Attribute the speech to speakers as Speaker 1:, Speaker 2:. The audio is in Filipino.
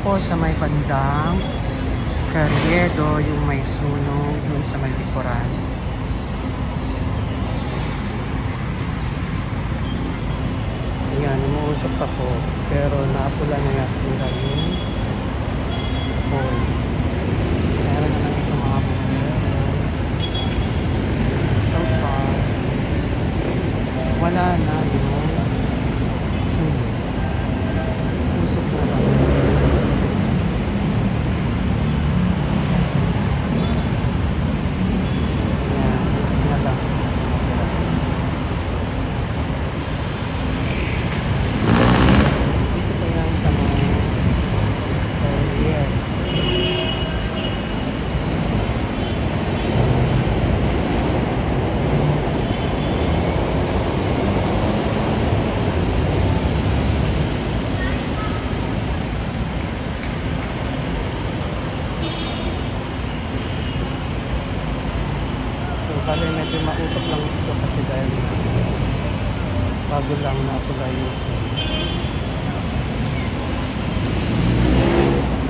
Speaker 1: po sa may bandang Carriedo, yung may sunog dun sa may likuran. Ayan, umuusok ako pero naapula na yata yung pole. Meron na lang ito mga bumbero. So far, wala na yung sunog. Usok na lang. Bale medyo mausap lang ito kasi dahil bago lang na-apply yung